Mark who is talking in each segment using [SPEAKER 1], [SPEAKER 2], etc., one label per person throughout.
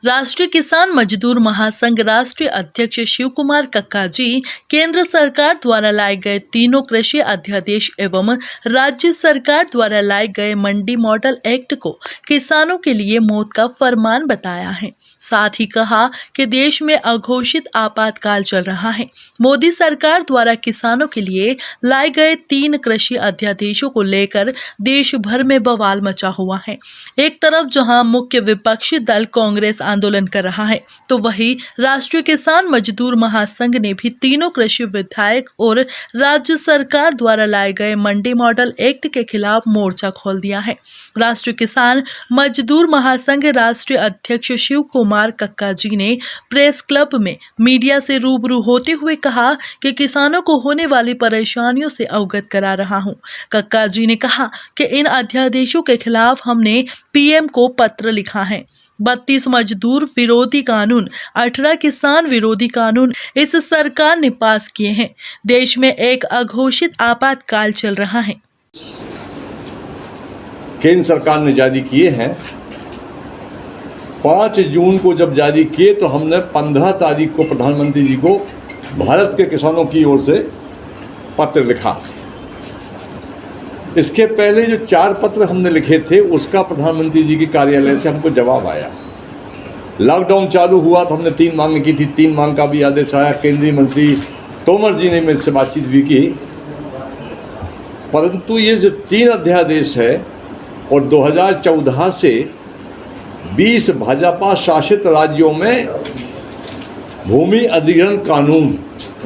[SPEAKER 1] राष्ट्रीय किसान मजदूर महासंघ राष्ट्रीय अध्यक्ष शिव कुमार कक्का जी केंद्र सरकार द्वारा लाए गए तीनों कृषि अध्यादेश एवं राज्य सरकार द्वारा लाए गए मंडी मॉडल एक्ट को किसानों के लिए मौत का फरमान बताया है। साथ ही कहा कि देश में अघोषित आपातकाल चल रहा है। मोदी सरकार द्वारा किसानों के लिए लाए गए 3 कृषि अध्यादेशों को लेकर देश भर में बवाल मचा हुआ है। एक तरफ जहां मुख्य विपक्षी दल कांग्रेस आंदोलन कर रहा है, तो वहीं राष्ट्रीय किसान मजदूर महासंघ ने भी तीनों कृषि विधायक और राज्य सरकार द्वारा लाए गए मंडी मॉडल एक्ट के खिलाफ मोर्चा खोल दिया है। राष्ट्रीय किसान मजदूर महासंघ राष्ट्रीय अध्यक्ष शिव कुमार कक्का जी ने प्रेस क्लब में मीडिया से रूबरू होते हुए कहा कि किसानों को होने वाली परेशानियों से अवगत करा रहा हूं। कक्का जी ने कहा कि इन अध्यादेशों के खिलाफ हमने पीएम को पत्र लिखा है। 32 मजदूर विरोधी कानून, 18 किसान विरोधी कानून इस सरकार ने पास किए हैं। देश में एक अघोषित आपातकाल चल रहा है।
[SPEAKER 2] केंद्र सरकार ने जारी किए हैं। 5 जून को जब जारी किए तो हमने 15 तारीख को प्रधानमंत्री जी को भारत के किसानों की ओर से पत्र लिखा। इसके पहले जो 4 पत्र हमने लिखे थे उसका प्रधानमंत्री जी के कार्यालय से हमको जवाब आया। लॉकडाउन चालू हुआ तो हमने 3 मांगें की थी। 3 मांग का भी आदेश आया। केंद्रीय मंत्री तोमर जी ने मेरे से बातचीत भी की, परंतु ये जो 3 अध्यादेश है और 2014 से 20 भाजपा शासित राज्यों में भूमि अधिग्रहण कानून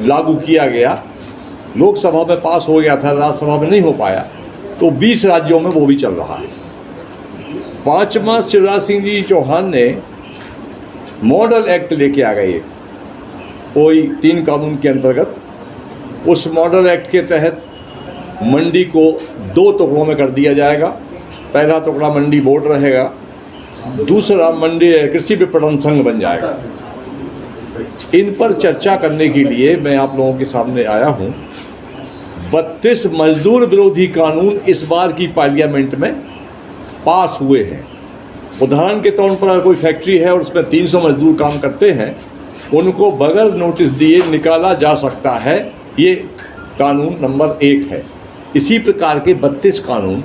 [SPEAKER 2] लागू किया गया। लोकसभा में पास हो गया था, राज्यसभा में नहीं हो पाया, तो 20 राज्यों में वो भी चल रहा है। 5 मार्च शिवराज सिंह जी चौहान ने मॉडल एक्ट लेके आ गए, कोई 3 कानून के अंतर्गत। उस मॉडल एक्ट के तहत मंडी को 2 टुकड़ों में कर दिया जाएगा। पहला टुकड़ा मंडी बोर्ड रहेगा, दूसरा मंडी कृषि विपणन संघ बन जाएगा। इन पर चर्चा करने के लिए मैं आप लोगों के सामने आया हूँ। 32 मजदूर विरोधी कानून इस बार की पार्लियामेंट में पास हुए हैं। उदाहरण के तौर पर अगर कोई फैक्ट्री है और उसमें 300 मजदूर काम करते हैं, उनको बगैर नोटिस दिए निकाला जा सकता है। ये कानून नंबर 1 है। इसी प्रकार के 32 कानून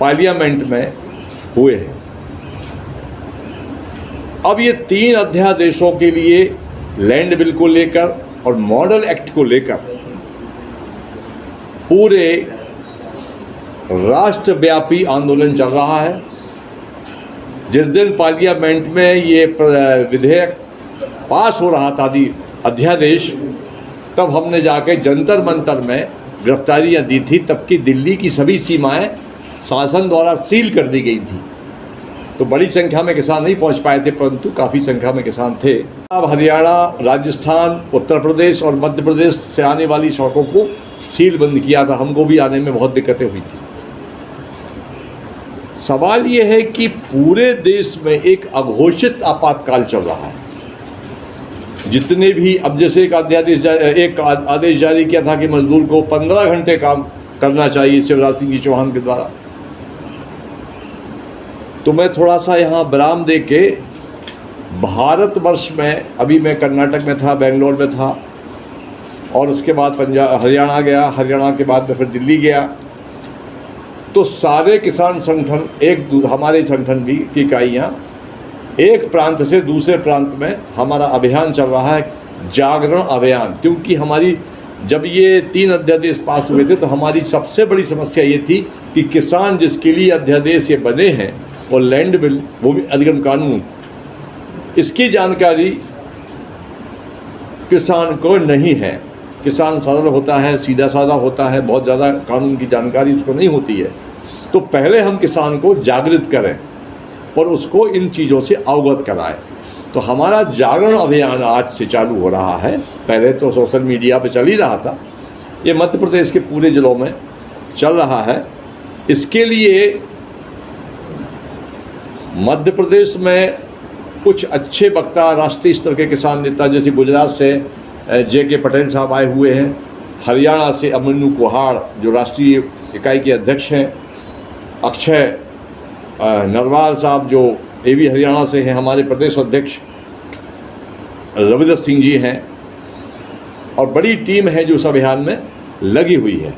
[SPEAKER 2] पार्लियामेंट में हुए हैं। अब ये 3 अध्यादेशों के लिए लैंड बिल को लेकर और मॉडल एक्ट को लेकर पूरे राष्ट्रव्यापी आंदोलन चल रहा है। जिस दिन पार्लियामेंट में ये विधेयक पास हो रहा था, अध्यादेश, तब हमने जाके जंतर मंतर में गिरफ्तारियां दी थी। तब की दिल्ली की सभी सीमाएं शासन द्वारा सील कर दी गई थी, तो बड़ी संख्या में किसान नहीं पहुंच पाए थे, परंतु काफ़ी संख्या में किसान थे। अब हरियाणा, राजस्थान, उत्तर प्रदेश और मध्य प्रदेश से आने वाली सड़कों को सील बंद किया था। हमको भी आने में बहुत दिक्कतें हुई थी। सवाल ये है कि पूरे देश में एक अघोषित आपातकाल चल रहा है। जितने भी, अब जैसे एक आदेश जारी किया था कि मजदूर को 15 घंटे काम करना चाहिए शिवराज सिंह जी चौहान के द्वारा, तो मैं थोड़ा सा यहाँ विराम दे के भारतवर्ष में, अभी मैं कर्नाटक में था, बेंगलोर में था, और उसके बाद हरियाणा गया। हरियाणा के बाद मैं फिर दिल्ली गया। तो सारे किसान संगठन, हमारे संगठन की इकाइयाँ एक प्रांत से दूसरे प्रांत में हमारा अभियान चल रहा है, जागरण अभियान। क्योंकि हमारी, जब ये 3 अध्यादेश पास हुए थे तो हमारी सबसे बड़ी समस्या ये थी कि किसान जिसके लिए अध्यादेश ये बने हैं और लैंड बिल, भूमि अधिग्रहण कानून, इसकी जानकारी किसान को नहीं है। किसान सरल होता है, सीधा साधा होता है, बहुत ज़्यादा कानून की जानकारी उसको नहीं होती है। तो पहले हम किसान को जागृत करें और उसको इन चीज़ों से अवगत कराएं। तो हमारा जागरण अभियान आज से चालू हो रहा है। पहले तो सोशल मीडिया पे चल ही रहा था, ये मध्य प्रदेश के पूरे ज़िलों में चल रहा है। इसके लिए मध्य प्रदेश में कुछ अच्छे वक्ता, राष्ट्रीय स्तर के किसान नेता, जैसे गुजरात से JK पटेल साहब आए हुए हैं, हरियाणा से अभिमन्यु कुहाड़ जो राष्ट्रीय इकाई के अध्यक्ष हैं, अक्षय नरवाल साहब जो एवी हरियाणा से हैं, हमारे प्रदेश अध्यक्ष रविदत्त सिंह जी हैं और बड़ी टीम है जो इस अभियान में लगी हुई है।